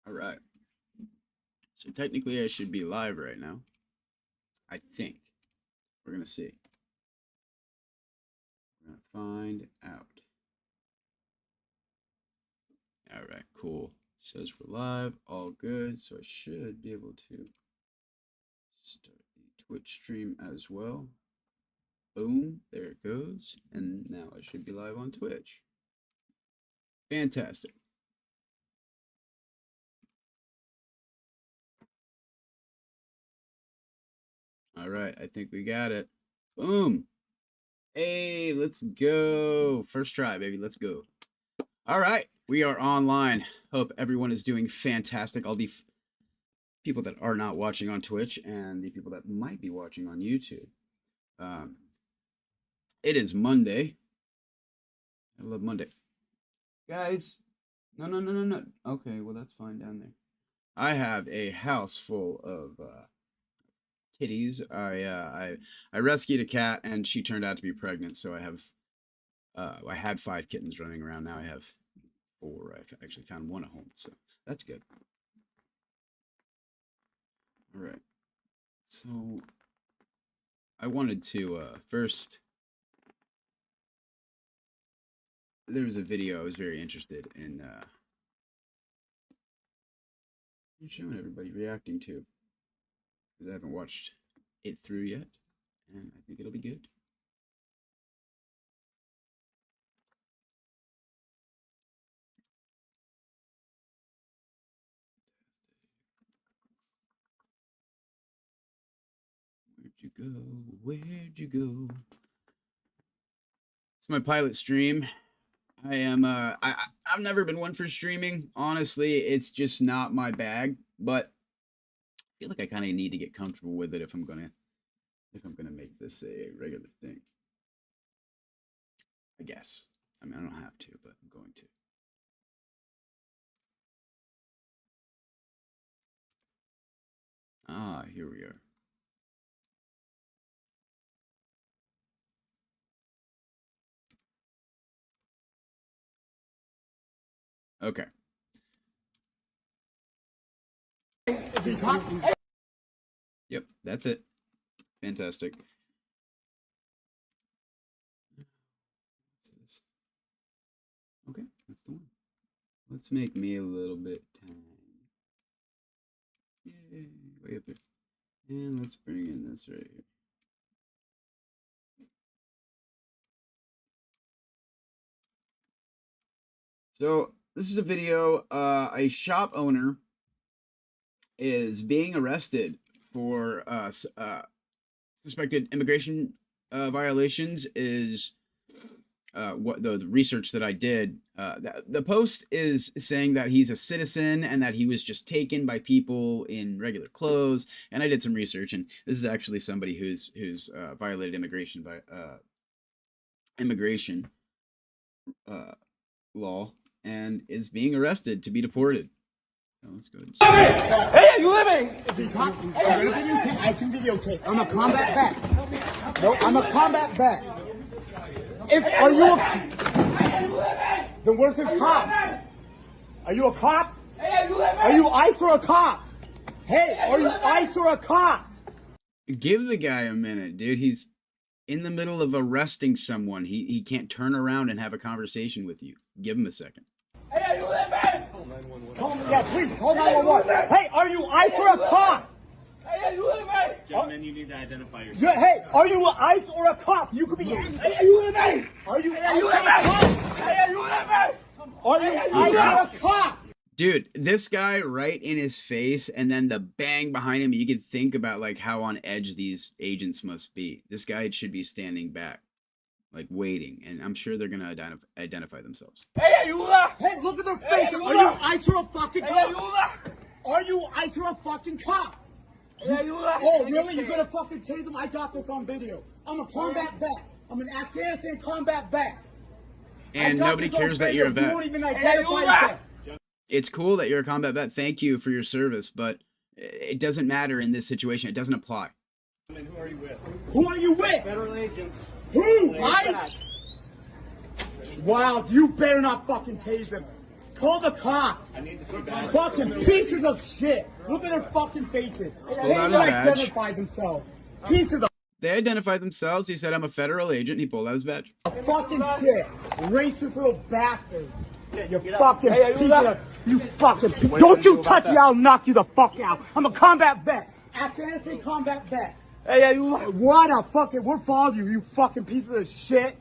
All right. So technically I should be live right now. I think. We're going to see. We're going to find out. All right, cool. Says we're live, all good. So I should be able to start the Twitch stream as well. Boom, there it goes. And now I should be live on Twitch. Fantastic. All right, I think we got it. Boom. Hey, let's go. First try, baby. Let's go. All right, we are online. Hope everyone is doing fantastic. All the people that are not watching on Twitch and the people that might be watching on YouTube. It is Monday. I love Monday. Guys, no. Okay, well, that's fine down there. I have a house full of kitties. I rescued a cat and she turned out to be pregnant, so I had 5 kittens running around. Now I have 4. I've actually found 1 at home, so that's good. All right. So I wanted to first. There was a video I was very interested in showing everybody reacting to, because I haven't watched it through yet, and I think it'll be good. Where'd you go? Where'd you go? It's my pilot stream. I am I've never been one for streaming. Honestly, it's just not my bag, but I feel like I kind of need to get comfortable with it if I'm gonna make this a regular thing. I guess. I mean, I don't have to, but I'm going to. Ah, here we are. Okay. Yep, that's it. Fantastic. What's this? Okay, that's the one. Let's make me a little bit tiny. Yay, way up there. And let's bring in this right here. So this is a video. A shop owner is being arrested for suspected immigration violations. Is what the research that I did. The post is saying that he's a citizen and that he was just taken by people in regular clothes. And I did some research, and this is actually somebody who's violated immigration by immigration law and is being arrested to be deported. So let's go ahead and see. Hey, you living? I can videotape. I'm a combat vet. No, I'm a combat vet. Are you a... Then where's this cop? Are you a cop? Hey, you living? Are you ICE or a cop? Hey, are you ICE or a cop? Give the guy a minute, dude. He's in the middle of arresting someone. He can't turn around and have a conversation with you. Give him a second. Hey, you living? Yeah, please, call 911. Hey, are you ICE or a cop? Hey, you living? Gentlemen, you need to identify yourself. Hey, are you ICE or a cop? You could be... Hey, you living? Are you Hey, you ICE or a cop? living? Hey, you living? Are you ICE or a cop? Dude, this guy right in his face, and then the bang behind him, you could think about like how on edge these agents must be. This guy should be standing back, like waiting, and I'm sure they're gonna identify themselves. Hey, you living? Hey, look at their Hey, face. you Are you look. ICE or a fucking Hey, cop? you living? Are you ICE or a fucking cop? Hey, you living? Oh, really? You're gonna fucking tase him? I got this on video. I'm a combat vet. I'm an Afghanistan combat vet. And nobody cares that you're a You vet. won't even Hey, identify you yourself. It's cool that you're a combat vet. Thank you for your service, but it doesn't matter in this situation. It doesn't apply. Who are you with? Who are you with? Federal agents. Who? ICE? Wow, you better not fucking tase him. Call the cops. I need to see badge. Fucking pieces of shit. Look at their fucking faces. They out don't his badge. identify themselves. Pieces of They identified themselves. He said, I'm a federal agent. He pulled out his badge. fucking shit. Racist little bastards. You fucking piece of... You fucking... Don't you touch me, I'll knock you the fuck out. I'm a combat vet. Afghanistan combat vet. What a fucking... We're following you, you fucking pieces of shit.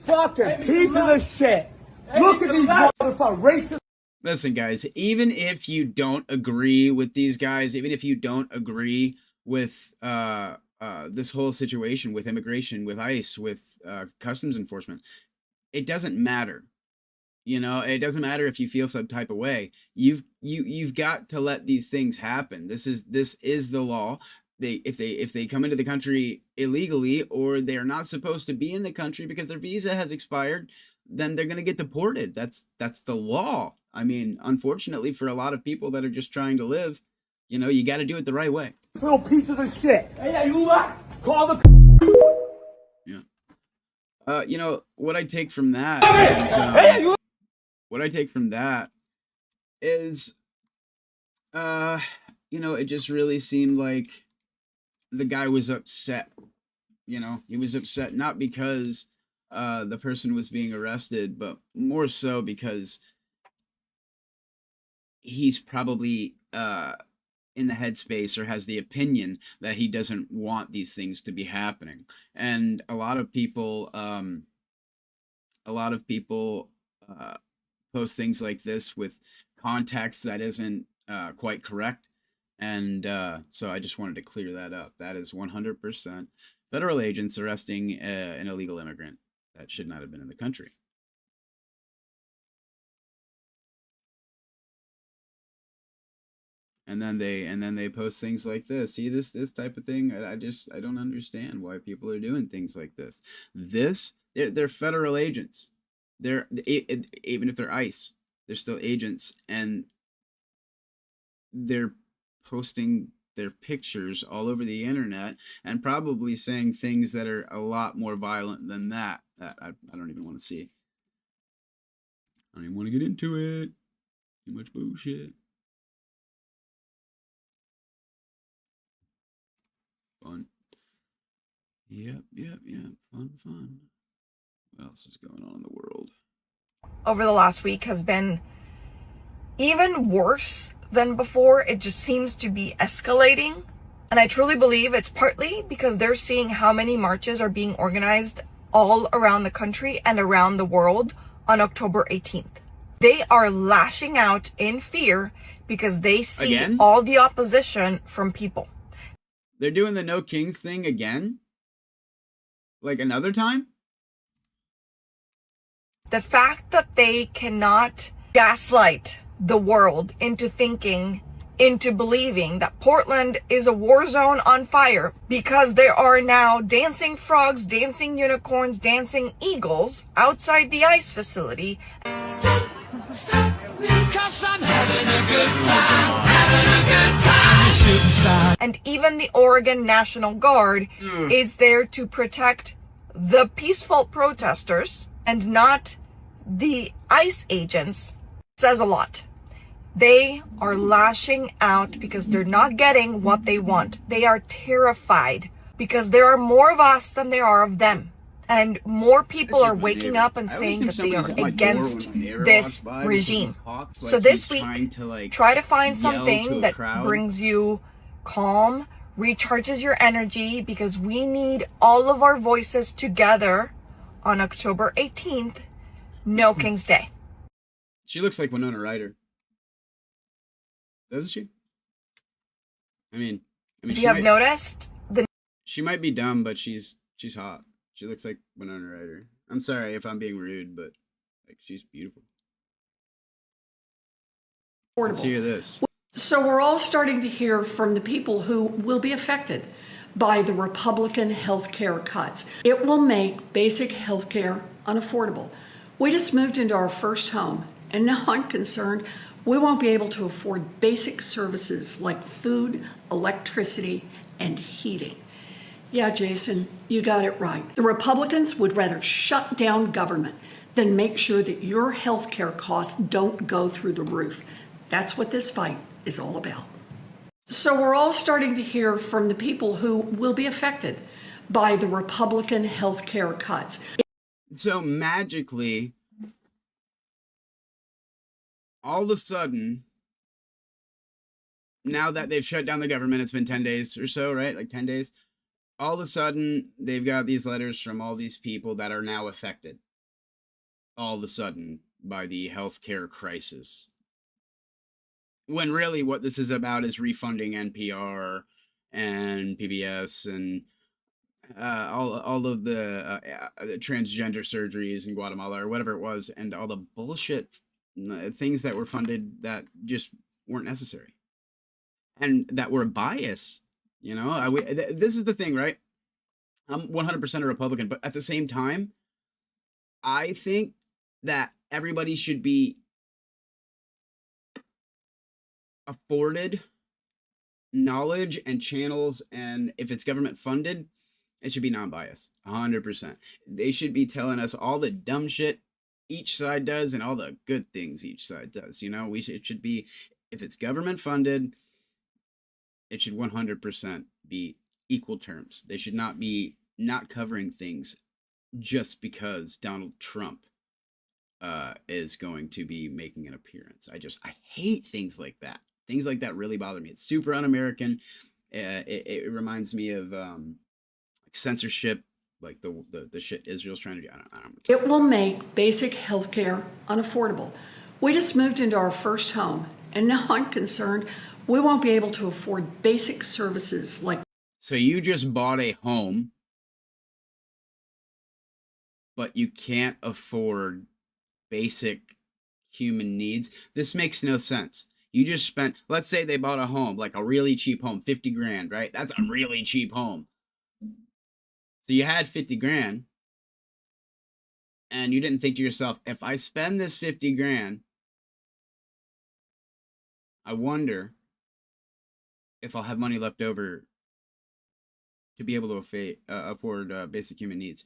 Fucking pieces of shit. Look at these motherfuckers. Racist... Listen, guys, even if you don't agree with these guys, even if you don't agree with this whole situation with immigration, with ICE, with customs enforcement, it doesn't matter. You know, it doesn't matter if you feel some type of way. You've got to let these things happen. This is the law. If they come into the country illegally, or they're not supposed to be in the country because their visa has expired, then they're going to get deported. That's the law. I mean, unfortunately for a lot of people that are just trying to live, you know, you got to do it the right way. Little pieces of shit. Call the... Yeah. You know, what I take from that is, you know, it just really seemed like the guy was upset. You know, he was upset not because the person was being arrested, but more so because he's probably in the headspace or has the opinion that he doesn't want these things to be happening. And a lot of people post things like this with context that isn't quite correct. And so I just wanted to clear that up. That is 100% federal agents arresting an illegal immigrant that should not have been in the country. And then they post things like this. See, this type of thing. I don't understand why people are doing things like this. They're federal agents. Even if they're ICE, they're still agents, and they're posting their pictures all over the internet and probably saying things that are a lot more violent than that I don't even want to see. I don't even want to get into it. Too much bullshit. Fun. Yep. Fun. What else is going on in the world? Over the last week has been even worse than before. It just seems to be escalating. And I truly believe it's partly because they're seeing how many marches are being organized all around the country and around the world on October 18th. They are lashing out in fear because they see Again? all the opposition from people. They're doing the No Kings thing again? Like another time? The fact that they cannot gaslight the world into believing that Portland is a war zone on fire because there are now dancing frogs, dancing unicorns, dancing eagles outside the ICE facility. And even the Oregon National Guard is there to protect the peaceful protesters and not the ICE agents. Says a lot. They are lashing out because they're not getting what they want. They are terrified because there are more of us than there are of them. And more people are waking up and saying that they are against this regime. So this week, try to find something that brings you calm, recharges your energy, because we need all of our voices together on October 18th, No King's Day. She looks like Winona Ryder. Doesn't she? I mean, You have noticed she might be dumb, but she's hot. She looks like Winona Ryder. I'm sorry if I'm being rude, but like, she's beautiful. Let's hear this. So we're all starting to hear from the people who will be affected by the Republican health care cuts. It will make basic health care unaffordable. We just moved into our first home, and now I'm concerned we won't be able to afford basic services like food, electricity, and heating. Yeah, Jason, you got it right. The Republicans would rather shut down government then make sure that your health care costs don't go through the roof. That's what this fight is all about. So we're all starting to hear from the people who will be affected by the Republican health care cuts. So magically, all of a sudden, now that they've shut down the government, it's been 10 days or so, right? Like 10 days. All of a sudden, they've got these letters from all these people that are now affected. All of a sudden, by the healthcare crisis. When really what this is about is refunding NPR and PBS and all of the transgender surgeries in Guatemala or whatever it was, and all the bullshit things that were funded that just weren't necessary and that were biased. You know, this is the thing, right? I'm 100% a Republican, but at the same time, I think that everybody should be afforded knowledge and channels, and if it's government funded, it should be non-biased. 100%. They should be telling us all the dumb shit each side does and all the good things each side does. You know, it should be, if it's government funded, it should 100% be equal terms. They should not be not covering things just because Donald Trump is going to be making an appearance. I hate things like that. Things like that really bother me. It's super un-American. It reminds me of censorship, like the shit Israel's trying to do. I don't. It will make basic health care unaffordable. We just moved into our first home, and now I'm concerned we won't be able to afford basic services like. So you just bought a home, but you can't afford basic human needs. This makes no sense. You just spent, let's say they bought a home, like a really cheap home, 50 grand, right? That's a really cheap home. So you had 50 grand and you didn't think to yourself, if I spend this 50 grand, I wonder if I'll have money left over to be able to afford basic human needs.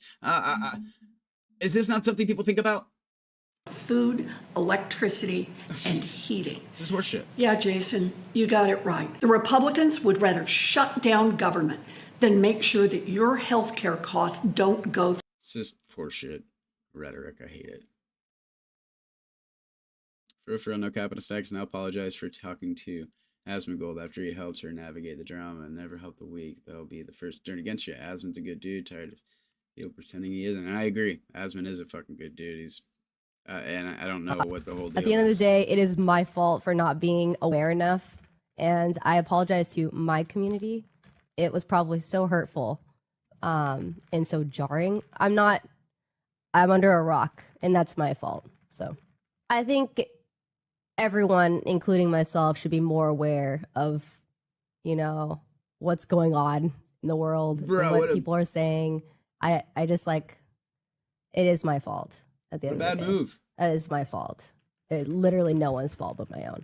Is this not something people think about? Food, electricity, and heating. This is horseshit. Yeah, Jason, you got it right. The Republicans would rather shut down government than make sure that your health care costs don't go through. This is horseshit rhetoric. I hate it. For real, no cap and stacks now apologize for talking to Asmongold after he helped her navigate the drama and never helped the weak. That'll be the first turn against you. Asmon's a good dude, tired of people pretending he isn't. And I agree. Asmon is a fucking good dude. He's and I don't know what the whole deal is. At the end of the day, it is my fault for not being aware enough. And I apologize to my community. It was probably so hurtful and so jarring. I'm under a rock, and that's my fault. So I think everyone, including myself, should be more aware of, what's going on in the world, and what people are saying. I just it is my fault. At the end of the day. Bad move. That is my fault. Literally no one's fault but my own.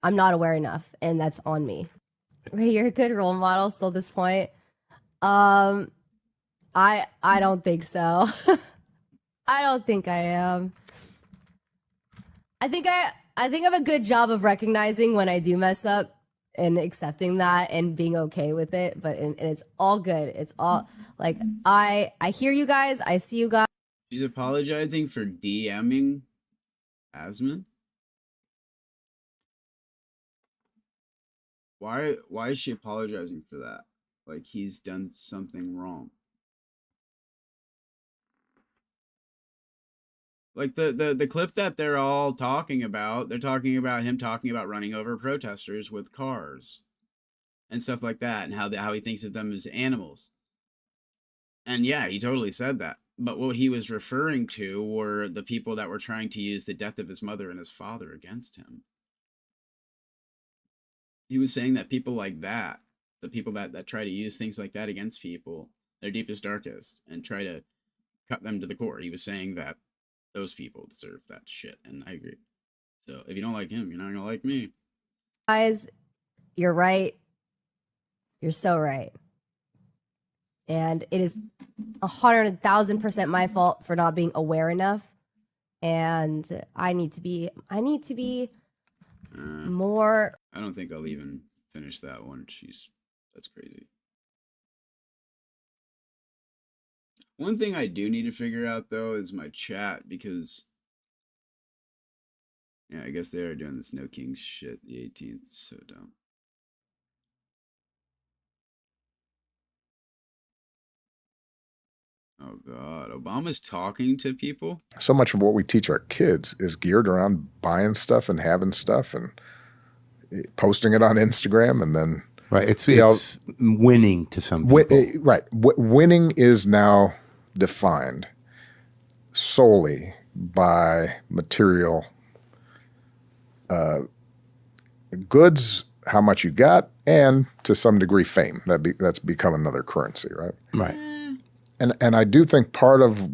I'm not aware enough, and that's on me. Ray, you're a good role model still at this point. I don't think so. I don't think I am. I think I have a good job of recognizing when I do mess up and accepting that and being okay with it. But and it's all good. It's all I hear you guys. I see you guys. She's apologizing for DMing Asmon? Why is she apologizing for that? Like he's done something wrong. Like the clip that they're all talking about, they're talking about him talking about running over protesters with cars and stuff like that, and how he thinks of them as animals. And yeah, he totally said that. But what he was referring to were the people that were trying to use the death of his mother and his father against him. He was saying that people like that, the people that try to use things like that against people, their deepest, darkest, and try to cut them to the core. He was saying that those people deserve that shit, and I agree. So if you don't like him, you're not going to like me. Guys, you're right. You're so right. And it is 100,000% my fault for not being aware enough. and I need to be more. I don't think I'll even finish that one. That's crazy. One thing I do need to figure out though is my chat, because yeah, I guess they are doing this No Kings shit the 18th. So dumb. Oh God, Obama's talking to people. So much of what we teach our kids is geared around buying stuff and having stuff and posting it on Instagram, and then Right. It's you know, winning to some people. right. Winning is now defined solely by material goods, how much you got, and to some degree fame. That's become another currency, right? Right. And I do think part of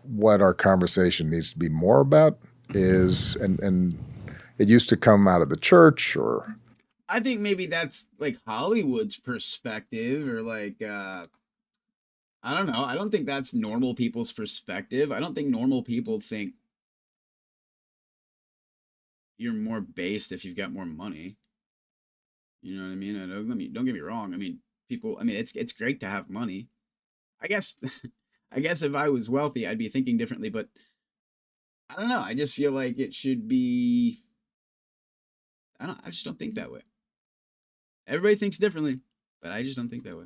what our conversation needs to be more about is, and it used to come out of the church, or I think maybe that's like Hollywood's perspective, or like I don't know. I don't think that's normal people's perspective. I don't think normal people think you're more based if you've got more money. You know what I mean? And don't get me wrong. I mean, people. I mean, it's great to have money. I guess if I was wealthy, I'd be thinking differently. But I don't know. I just feel like it should be. I just don't think that way. Everybody thinks differently, but I just don't think that way.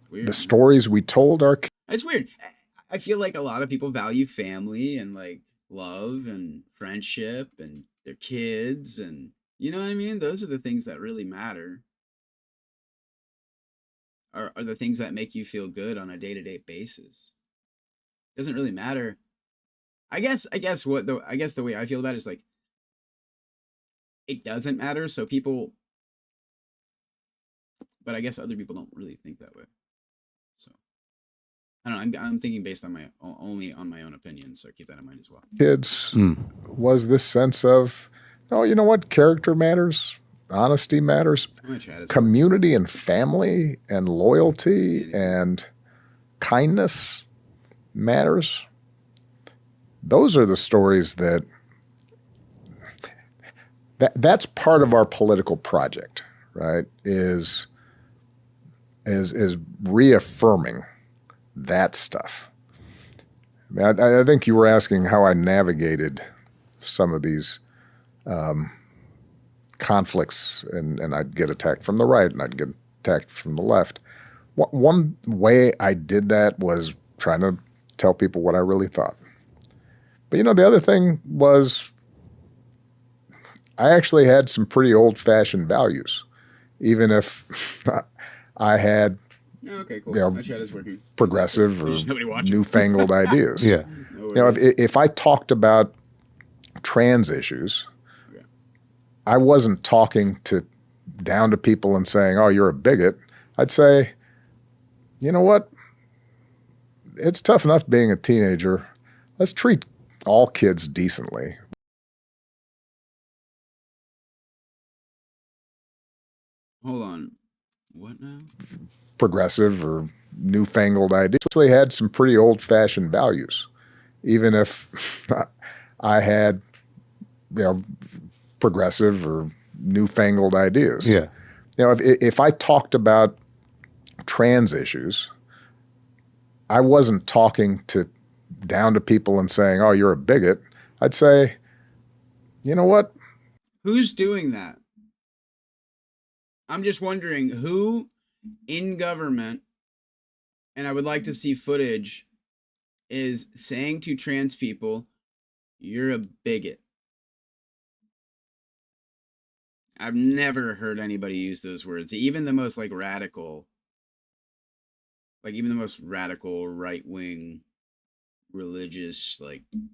Weird. the stories we told our kids. It's weird. I feel like a lot of people value family and like love and friendship and their kids, and you know what I mean? Those are the things that really matter. Are the things that make you feel good on a day-to-day basis. Doesn't really matter. I guess the way I feel about it is like it doesn't matter, so people, but I guess other people don't really think that way. So I don't know. I'm thinking based on only on my own opinion, so keep that in mind as well. Kids was this sense of, oh, you know what? Character matters, honesty matters, community and family and loyalty and kindness matters. Those are the stories that's part of our political project, right? Is reaffirming that stuff. I mean, I think you were asking how I navigated some of these conflicts, and I'd get attacked from the right and I'd get attacked from the left. One way I did that was trying to tell people what I really thought. But you know, the other thing was I actually had some pretty old-fashioned values, even if I had Okay, cool. you know, My chat is working. progressive or There's nobody watching. newfangled ideas. Yeah. No You know, if I talked about trans issues, I wasn't talking down to people and saying, "Oh, you're a bigot." I'd say, "You know what? It's tough enough being a teenager. Let's treat all kids decently." Hold on. What now? Progressive or newfangled ideas. They had some pretty old-fashioned values, even if I had, you know, progressive or newfangled ideas. Yeah. You know, if I talked about trans issues, I wasn't talking down to people and saying, "Oh, you're a bigot." I'd say, "You know what? Who's doing that? I'm just wondering who in government, and I would like to see footage, is saying to trans people, you're a bigot." I've never heard anybody use those words. Even the most radical right-wing religious,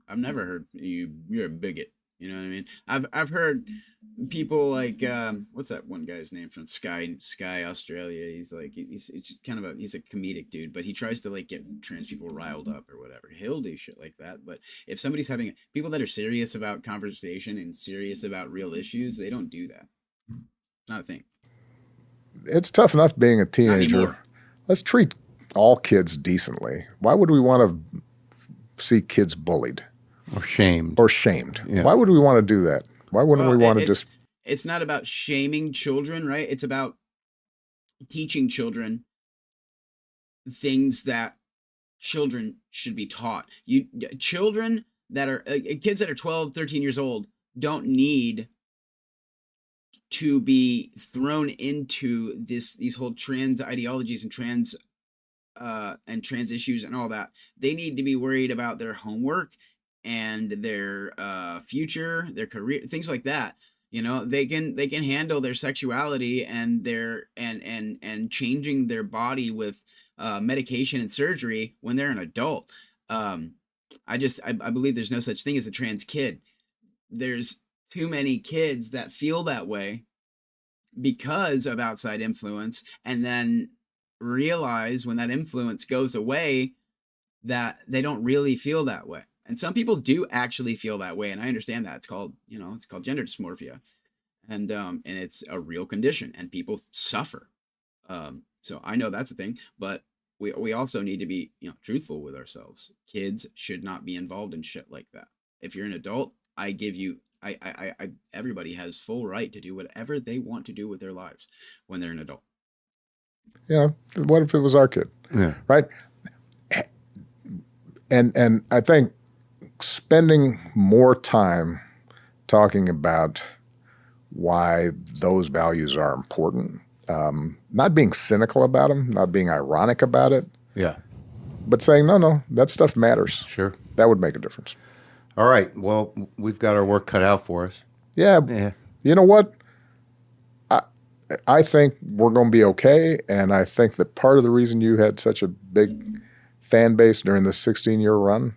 I've never heard you're a bigot. You know what I mean? I've heard people what's that one guy's name from Sky Australia? He's he's a comedic dude, but he tries to get trans people riled up or whatever. He'll do shit like that. But if somebody's having people that are serious about conversation and serious about real issues, they don't do that. Not a thing. It's tough enough being a Not anymore. teenager. Let's treat all kids decently. Why would we want to see kids bullied Or shamed. or shamed. Yeah. Why would we want to do that? Why wouldn't we want to just... It's not about shaming children, right? It's about teaching children things that children should be taught. Children that are kids that are 12, 13 years old don't need to be thrown into these whole trans ideologies and trans issues and all that. They need to be worried about their homework and their future, their career, things like that. You know, they can handle their sexuality and their and changing their body with medication and surgery when they're an adult. I believe there's no such thing as a trans kid. There's too many kids that feel that way because of outside influence, and then realize when that influence goes away that they don't really feel that way. And some people do actually feel that way, and I understand that. It's called gender dysmorphia, and it's a real condition, and people suffer. So I know that's a thing, but we also need to be, truthful with ourselves. Kids should not be involved in shit like that. If you're an adult, everybody has full right to do whatever they want to do with their lives when they're an adult. Yeah. What if it was our kid? Yeah. Right. And I think spending more time talking about why those values are important, not being cynical about them, not being ironic about it. Yeah. But saying, no, that stuff matters. Sure. That would make a difference. All right. Well, we've got our work cut out for us. Yeah. You know what? I think we're going to be okay, and I think that part of the reason you had such a big fan base during the 16-year run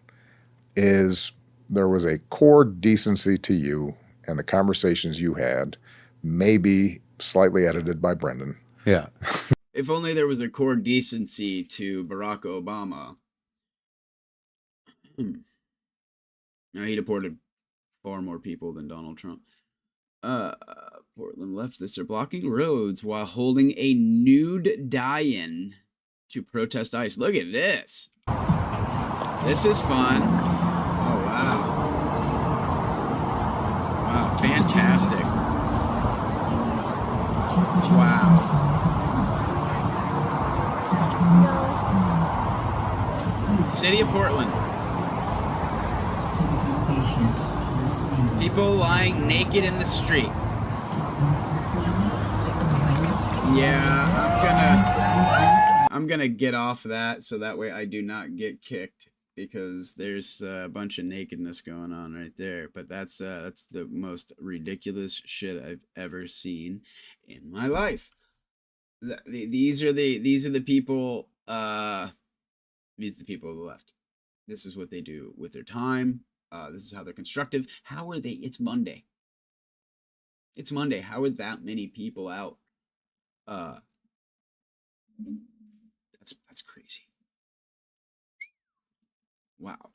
is there was a core decency to you and the conversations you had, maybe slightly edited by Brendan. Yeah. If only there was a core decency to Barack Obama. Now, he deported far more people than Donald Trump. Portland leftists are blocking roads while holding a nude die-in to protest ICE. Look at this. This is fun. Oh, wow. Wow, fantastic. Wow. City of Portland. People lying naked in the street. Yeah, I'm gonna get off that so that way I do not get kicked, because there's a bunch of nakedness going on right there. But that's the most ridiculous shit I've ever seen in my life. These are the people. These are the people of the left. This is what they do with their time. This is how they're constructive. How are they? It's Monday. It's Monday. How are that many people out? That's crazy. Wow.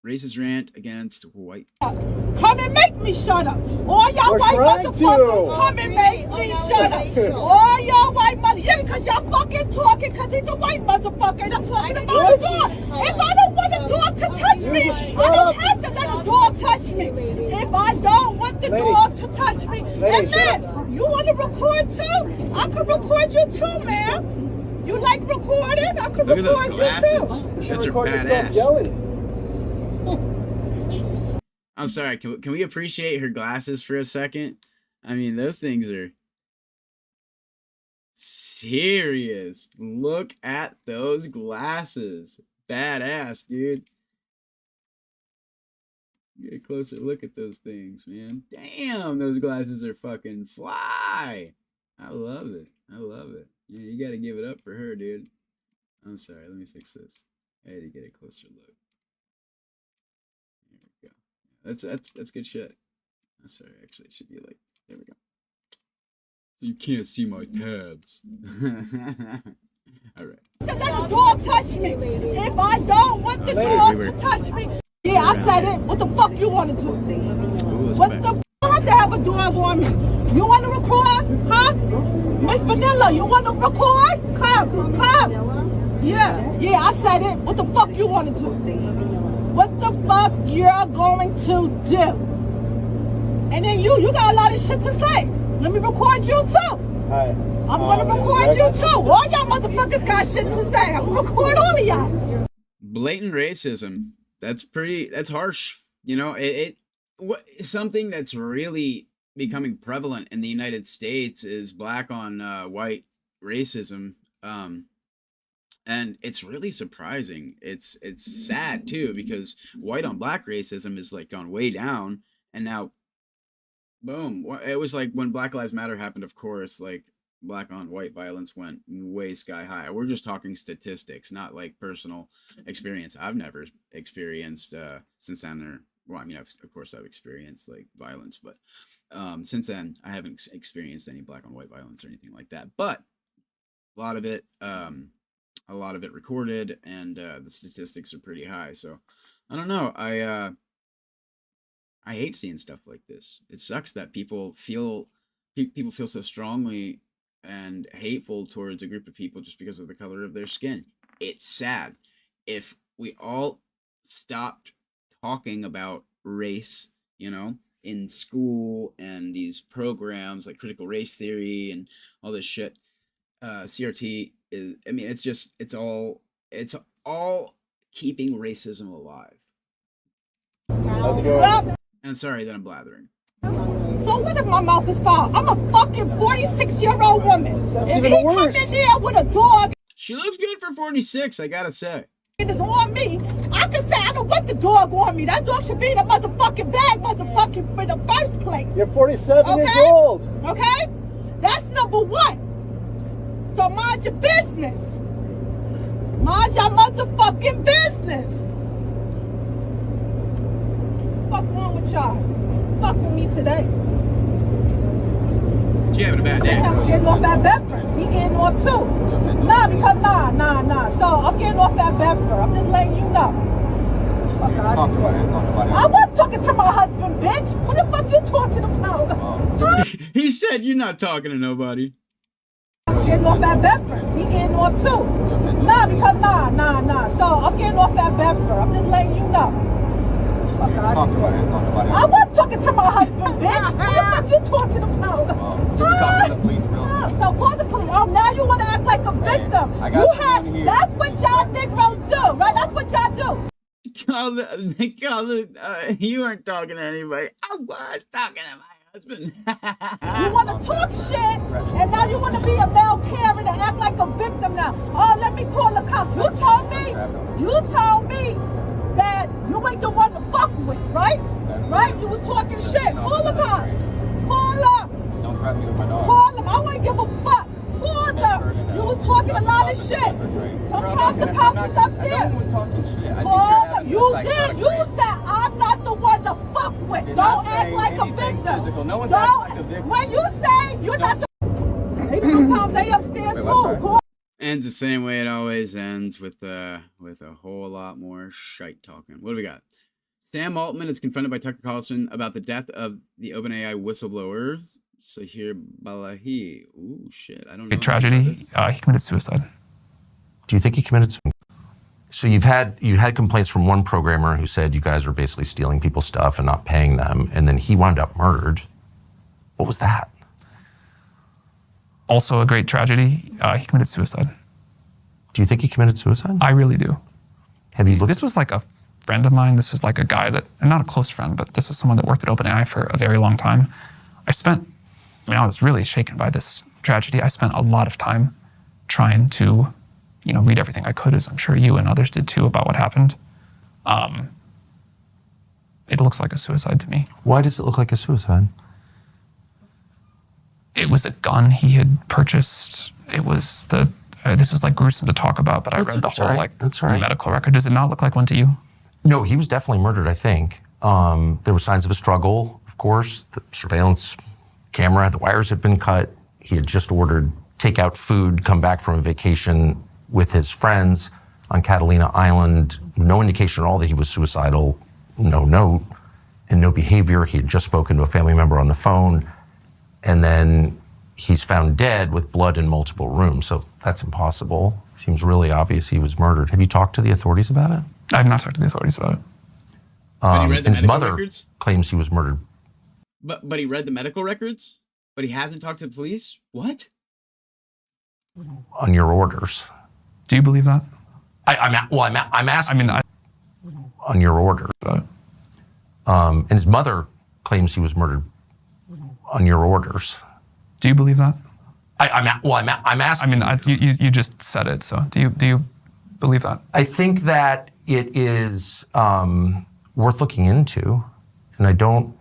Racist rant against white. Come and make me shut up. All y'all white motherfuckers, come and make me shut up. All y'all white motherfuckers, yeah, because y'all fucking talking, because he's a white motherfucker, and I'm talking about a dog. If I don't want a dog to touch me, I don't have to let a dog touch me. If I don't want the dog to touch me, and man, you want to record too? I can record you too, ma'am. You like recording? I can Look at those record you glasses. too. Those are badass. I'm sorry, can we appreciate her glasses for a second? I mean, those things are serious. Look at those glasses. Badass, dude. Get a closer look at those things, man. Damn, those glasses are fucking fly. I love it. I love it. Yeah, you gotta give it up for her, dude. I'm sorry, let me fix this. I had to get a closer look. There we go. That's good shit. I'm sorry, actually it should be like, there we go. So you can't see my tabs. Alright. Let a dog touch me. If I don't want the dog to touch me. Yeah, I said it. What the fuck you want to do? What the fuck? I have to have a dog on me. You want to record? Huh? Miss Vanilla, you want to record? Come. Yeah, I said it. What the fuck you want to do? What the fuck you're going to do? And then you got a lot of shit to say. Let me record you too. I'm gonna record you too. All y'all motherfuckers got shit to say. I'm gonna record all of y'all. Blatant racism. That's harsh. You know, something that's really becoming prevalent in the United States is black on white racism. And it's really surprising. It's sad too, because white on black racism is like gone way down, and now boom. It was like when Black Lives Matter happened, of course, like black on white violence went way sky high. We're just talking statistics, not like personal experience. I've never experienced since then, well, I mean, of course I've experienced like violence, but since then I haven't experienced any black on white violence or anything like that. But a lot of it recorded, and the statistics are pretty high. So I don't know. I hate seeing stuff like this. It sucks that people feel so strongly and hateful towards a group of people just because of the color of their skin. It's sad. If we all stopped talking about race, you know, in school and these programs like critical race theory and all this shit, CRT is, I mean, it's all keeping racism alive. And sorry that I'm blathering. So what if my mouth is foul? I'm a fucking 46-year-old woman. That's if even he worse. come in there with a dog, She looks good for 46, I gotta say. it is on me. I can say I don't want the dog on me. That dog should be in a motherfucking bag, motherfucking, in the first place. You're 47 years Okay? old. Okay? That's number one. So mind your business. Mind your motherfucking business. Fuck wrong with y'all? Fuck with me today. She having a bad day. I'm getting off that Bedford. He getting off too. Nah. So I'm getting off that Bedford. I'm just letting you know. I was talking to my husband, bitch. What the fuck you talking about? Huh? He said you're not talking to nobody. I'm getting off that Bedford. He getting off too. Nah. So I'm getting off that Bedford. I'm just letting you know. I was talking to my husband, bitch. What the fuck you talking about? Talking to the police real soon. So call the police. Oh, now you want to act like a victim. I got someone here. That's what y'all Negroes do, right? That's what y'all do. You weren't talking to anybody. I was talking to my husband. You want to talk shit, and now you want to be a male Karen and act like a victim now. Oh, let me call the cops. You told me that you ain't the one to fuck with, right? Right? You was talking shit. Call the cops. Call them. Don't threaten me with my dog. Call them. I wouldn't give a fuck. Call them. You was talking a lot of shit. Sometimes the cops is upstairs. No one was talking shit. Call them. You did. You said I'm not the one to fuck with. Don't act like a victim. No one's acting like a victim. When you say you're not the maybe sometimes they upstairs too. Call Ends the same way it always ends, with a whole lot more shite talking. What do we got? Sam Altman is confronted by Tucker Carlson about the death of the OpenAI whistleblowers. Sahir Balahi. Ooh, shit. I don't know. Big tragedy. He committed suicide. Do you think he committed suicide? So you had complaints from one programmer who said you guys were basically stealing people's stuff and not paying them, and then he wound up murdered. What was that? Also a great tragedy. He committed suicide. Do you think he committed suicide? I really do. Have you looked? This was like a friend of mine. This is like a guy that, and not a close friend, but this is someone that worked at OpenAI for a very long time. I was really shaken by this tragedy. I spent a lot of time trying to, read everything I could, as I'm sure you and others did too, about what happened. It looks like a suicide to me. Why does it look like a suicide? It was a gun he had purchased. It was this is like gruesome to talk about, but I read the whole medical record. Does it not look like one to you? No, he was definitely murdered, I think. There were signs of a struggle, of course. The surveillance camera, the wires had been cut. He had just ordered takeout food, come back from a vacation with his friends on Catalina Island. No indication at all that he was suicidal, no note, and no behavior. He had just spoken to a family member on the phone. And then he's found dead with blood in multiple rooms. So that's impossible. Seems really obvious he was murdered. Have you talked to the authorities about it? I have not talked to the authorities about it. But he read the and his medical mother records? claims he was murdered. But he read the medical records? But he hasn't talked to the police? What? On your orders. Do you believe that? I'm asking. I mean, on your orders. And his mother claims he was murdered on your orders. Do you believe that? I'm asking. I mean, you just said it. So do you believe that? I think that it is worth looking into, and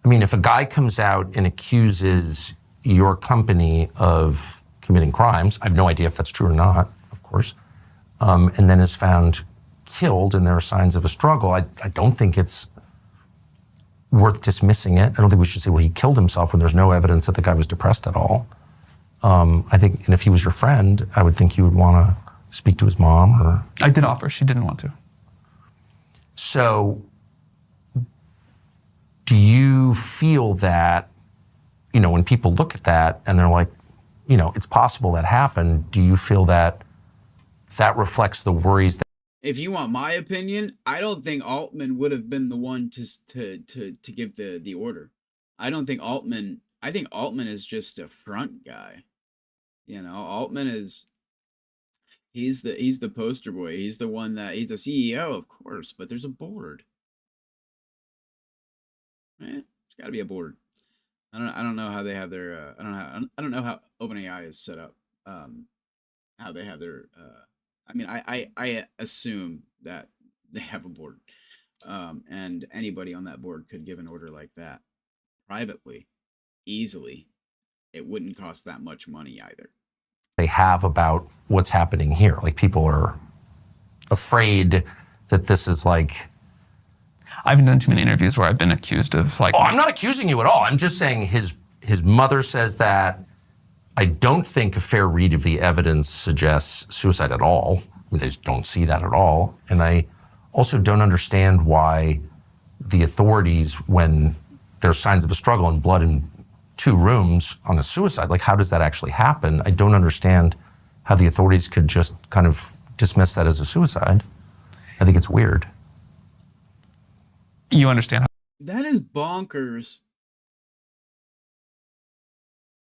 I mean, if a guy comes out and accuses your company of committing crimes, I have no idea if that's true or not, of course, and then is found killed and there are signs of a struggle, I don't think it's worth dismissing it. I don't think we should say, well, he killed himself when there's no evidence that the guy was depressed at all. I think, and if he was your friend, I would think you would want to speak to his mom or... I did offer. She didn't want to. So do you feel that, when people look at that and they're like, it's possible that happened, do you feel that that reflects the worries that... If you want my opinion, I don't think Altman would have been the one to give the order. I think Altman is just a front guy. Altman is... He's the poster boy. He's the one he's a CEO, of course, but there's a board. Right? There's got to be a board. I don't know how they have their I don't know how OpenAI is set up. How they have their I assume that they have a board. And anybody on that board could give an order like that privately, easily. It wouldn't cost that much money either. They have about what's happening here. Like, people are afraid that this is like... I haven't done too many interviews where I've been accused of like... Oh, I'm not accusing you at all. I'm just saying his mother says that. I don't think a fair read of the evidence suggests suicide at all. I just don't see that at all. And I also don't understand why the authorities, when there's signs of a struggle and blood in 2 rooms on a suicide, like, how does that actually happen? I don't understand how the authorities could just kind of dismiss that as a suicide. I think it's weird. You understand how... That is bonkers.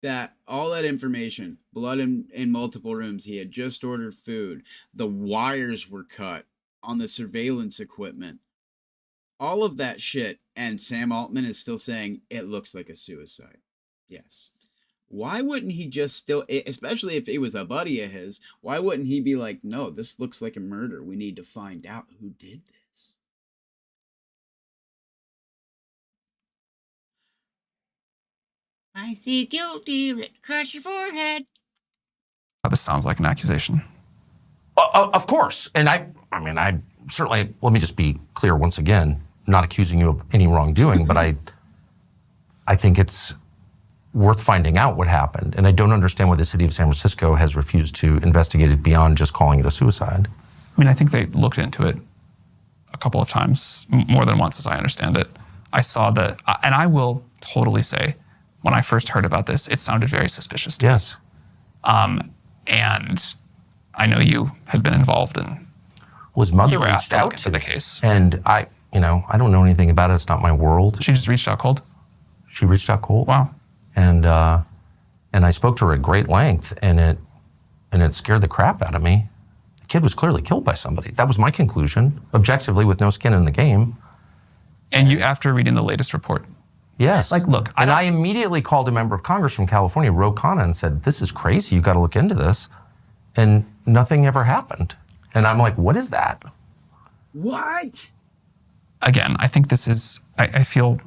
That all that information, blood in multiple rooms, he had just ordered food, the wires were cut on the surveillance equipment, all of that shit, and Sam Altman is still saying it looks like a suicide. Yes. Why wouldn't he just still, especially if it was a buddy of his, why wouldn't he be like, no, this looks like a murder. We need to find out who did this. I see guilty written across your forehead. This sounds like an accusation. Of course. And I certainly, let me just be clear once again, not accusing you of any wrongdoing, but I think it's worth finding out what happened. And I don't understand why the city of San Francisco has refused to investigate it beyond just calling it a suicide. I mean, I think they looked into it a couple of times, more than once, as I understand it. I saw and I will totally say, when I first heard about this, it sounded very suspicious to me. Yes. And I know you had been involved in... Well, his mother you were asked reached to out look to into the case. And I don't know anything about it. It's not my world. She just reached out cold? She reached out cold. Wow. And I spoke to her at great length, and it scared the crap out of me. The kid was clearly killed by somebody. That was my conclusion, objectively, with no skin in the game. And you, after reading the latest report? Yes. Like, look, I immediately called a member of Congress from California, Ro Khanna, and said, this is crazy. You got to look into this. And nothing ever happened. And I'm like, what is that? What? Again, I think this is, I feel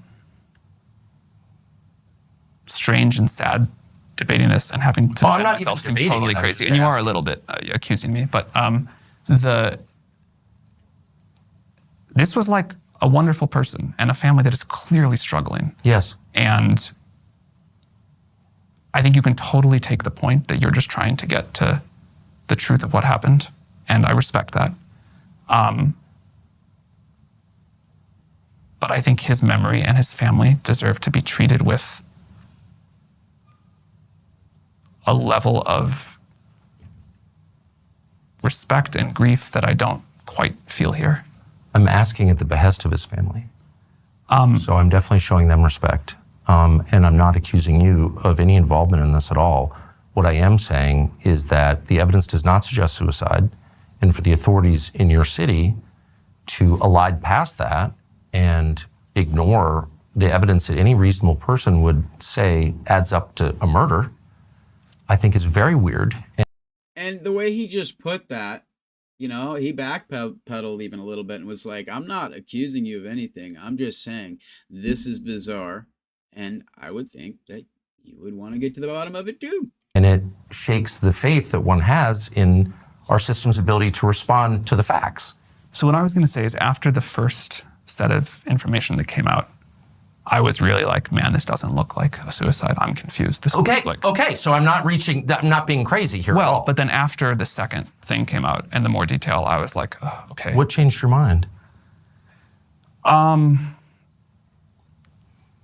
strange and sad debating this and having to defend myself seems totally crazy. And you are a little bit accusing me, but this was like a wonderful person and a family that is clearly struggling. Yes. And I think you can totally take the point that you're just trying to get to the truth of what happened, and I respect that. But I think his memory and his family deserve to be treated with a level of respect and grief that I don't quite feel here. I'm asking at the behest of his family. So I'm definitely showing them respect. And I'm not accusing you of any involvement in this at all. What I am saying is that the evidence does not suggest suicide, and for the authorities in your city to elide past that and ignore the evidence that any reasonable person would say adds up to a murder, I think is very weird. And the way he just put that, you know, he backpedaled even a little bit and was like, I'm not accusing you of anything. I'm just saying this is bizarre. And I would think that you would want to get to the bottom of it too. And it shakes the faith that one has in our system's ability to respond to the facts. So what I was going to say is after the first set of information that came out, I was really like, man, this doesn't look like a suicide. I'm confused. This looks like... Okay, so I'm not being crazy here at all. But then after the second thing came out and the more detail, I was like, oh, okay. What changed your mind?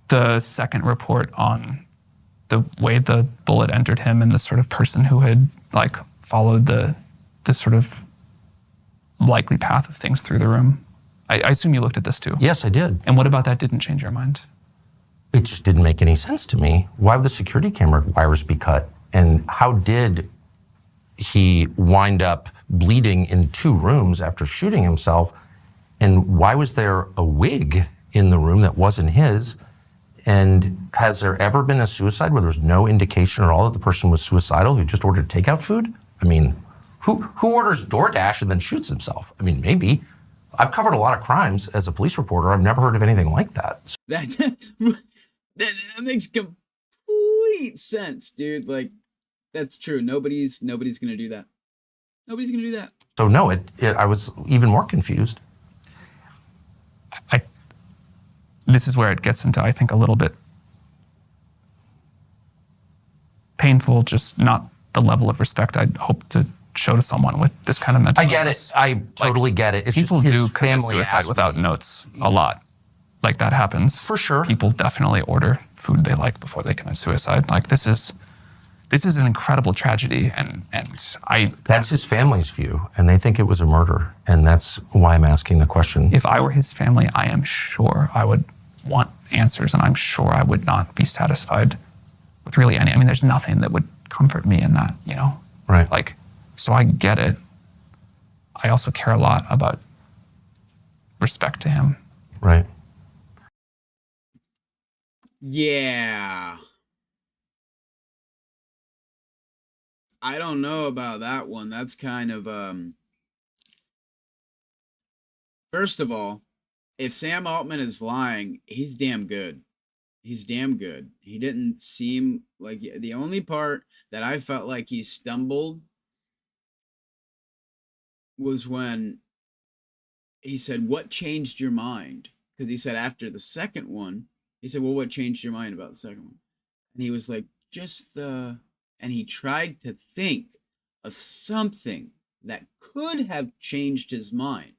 The second report on the way the bullet entered him and the sort of person who had like followed the sort of likely path of things through the room. I assume you looked at this too. Yes, I did. And what about that didn't change your mind? It just didn't make any sense to me. Why would the security camera wires be cut? And how did he wind up bleeding in 2 rooms after shooting himself? And why was there a wig in the room that wasn't his? And has there ever been a suicide where there's no indication at all that the person was suicidal who just ordered takeout food? I mean, who orders DoorDash and then shoots himself? I mean, maybe. I've covered a lot of crimes as a police reporter. I've never heard of anything like that. That makes complete sense, dude. Like, that's true. Nobody's gonna do that. Nobody's gonna do that. So no, I was even more confused. This is where it gets into, I think, a little bit painful, just not the level of respect I'd hope to show to someone with this kind of mental illness. I totally get it. It's people just do commit suicide without notes a lot. Like, that happens. For sure. People definitely order food they like before they commit suicide. Like, this is an incredible tragedy, and That's his family's view, and they think it was a murder, and that's why I'm asking the question. If I were his family, I am sure I would want answers, and I'm sure I would not be satisfied with really any. I mean, there's nothing that would comfort me in that, you know? Right. Like, so I get it. I also care a lot about respect to him. Right. Yeah. I don't know about that one. That's kind of, first of all, if Sam Altman is lying, he's damn good. He's damn good. He didn't seem like, the only part that I felt like he stumbled was when he said, what changed your mind? Because he said after the second one, he said, well, what changed your mind about the second one? And he was like, and he tried to think of something that could have changed his mind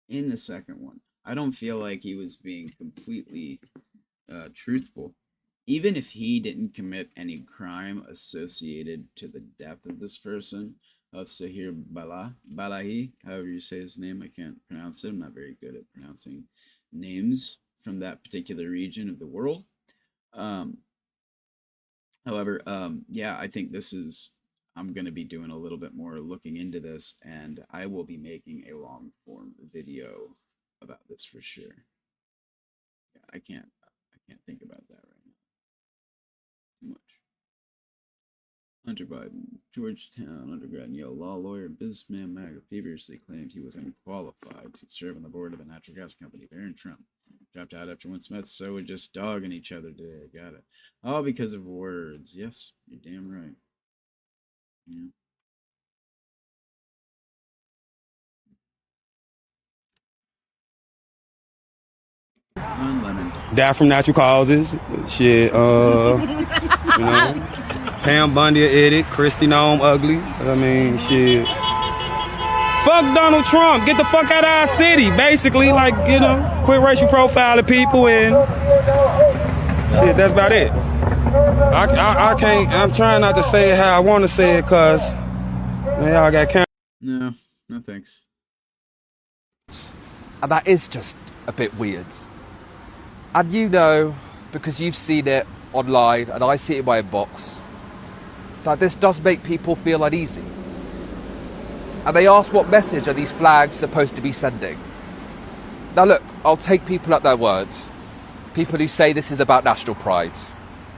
in the second one. I don't feel like he was being completely truthful. Even if he didn't commit any crime associated to the death of this person, of Sahir Balahi, however you say his name, I can't pronounce it. I'm not very good at pronouncing names from that particular region of the world. However, yeah, I think I'm going to be doing a little bit more looking into this, and I will be making a long form video about this for sure. Yeah, I can't think about that right now. Too much. Hunter Biden, Georgetown undergrad and Yale law lawyer and businessman MAGA previously claimed he was unqualified to serve on the board of a natural gas company. Barron Trump dropped out after Will Smith, so we're just dogging each other today. Got it. All because of words. Yes, you're damn right. Yeah. Die from natural causes. Shit, you know. Pam Bundy an idiot, Kristi Noem ugly. I mean, shit. Fuck Donald Trump. Get the fuck out of our city. Basically, like, you know, quit racial profiling people and shit, that's about it. I can't, I'm trying not to say it how I want to say it because, man, y'all got No, no thanks. And that is just a bit weird. And you know, because you've seen it online and I see it in my inbox, that this does make people feel uneasy. And they ask, what message are these flags supposed to be sending? Now look, I'll take people at their words. People who say this is about national pride.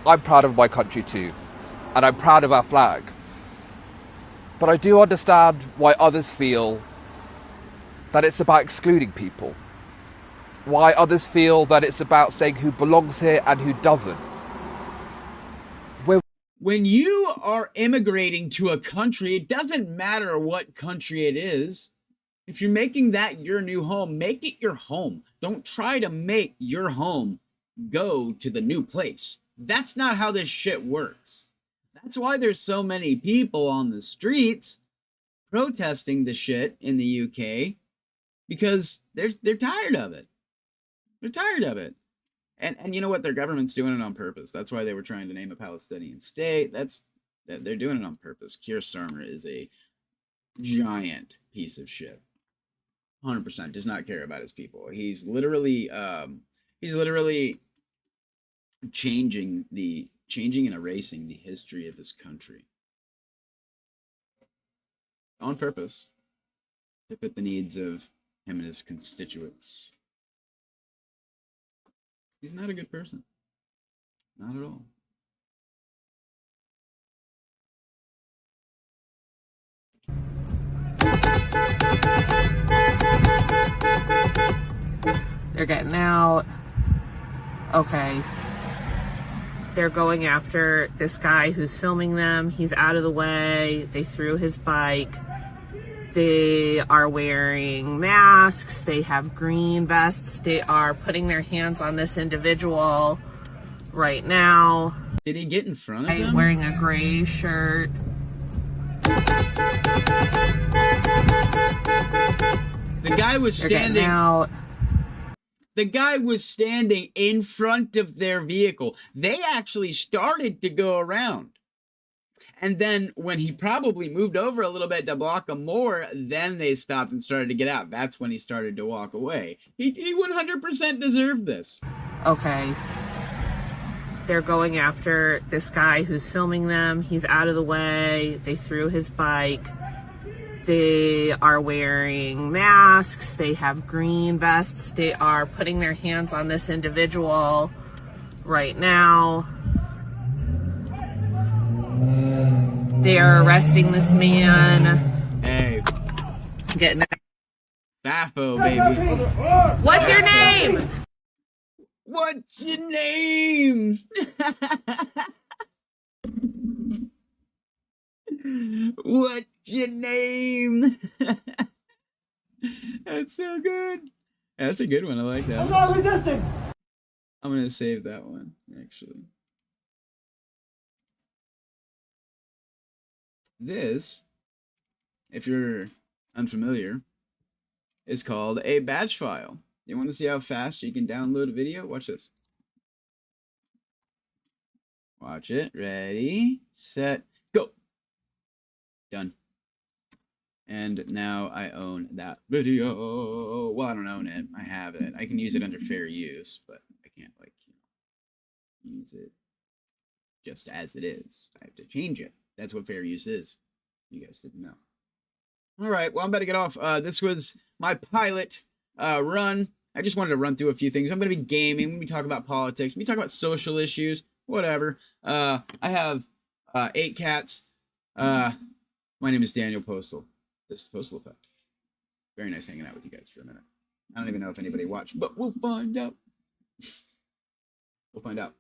I'm proud of my country too, and I'm proud of our flag. But I do understand why others feel that it's about excluding people. Why others feel that it's about saying who belongs here and who doesn't. When you are immigrating to a country, it doesn't matter what country it is. If you're making that your new home, make it your home. Don't try to make your home go to the new place. That's not how this shit works. That's why there's so many people on the streets protesting the shit in the UK, because they're tired of it. They're tired of it. And you know what? Their government's doing it on purpose. That's why they were trying to name a Palestinian state. They're doing it on purpose. Keir Starmer is a giant piece of shit. 100% does not care about his people. He's literally changing and erasing the history of his country on purpose to fit the needs of him and his constituents. He's not a good person. Not at all. They're getting out. Okay. They're going after this guy who's filming them. He's out of the way. They threw his bike. They are wearing masks. They have green vests. They are putting their hands on this individual right now. Did he get in front of them? Wearing a gray shirt. The guy was standing out. The guy was standing in front of their vehicle. They actually started to go around. And then when he probably moved over a little bit to block them more, then they stopped and started to get out. That's when he started to walk away. He 100% deserved this. Okay. They're going after this guy who's filming them. He's out of the way. They threw his bike. They are wearing masks. They have green vests. They are putting their hands on this individual right now. They are arresting this man. Hey. Getting Baffo, baby. What's your name? What's your name? What's your name? That's so good. That's a good one. I like that. I'm not resisting. I'm gonna save that one, actually. This, if you're unfamiliar, is called a batch file. You want to see how fast you can download a video? Watch this. Watch it. Ready, set, go. Done. And now I own that video. Well, I don't own it. I have it. I can use it under fair use, but I can't, like, use it just as it is. I have to change it. That's what fair use is. You guys didn't know. All right, well, I'm about to get off. This was my pilot run. I just wanted to run through a few things. I'm going to be gaming. We talk about politics. We talk about social issues, whatever. I have 8 cats. My name is Daniel Postal. This is Postal Effect. Very nice hanging out with you guys for a minute. I don't even know if anybody watched, but we'll find out. We'll find out.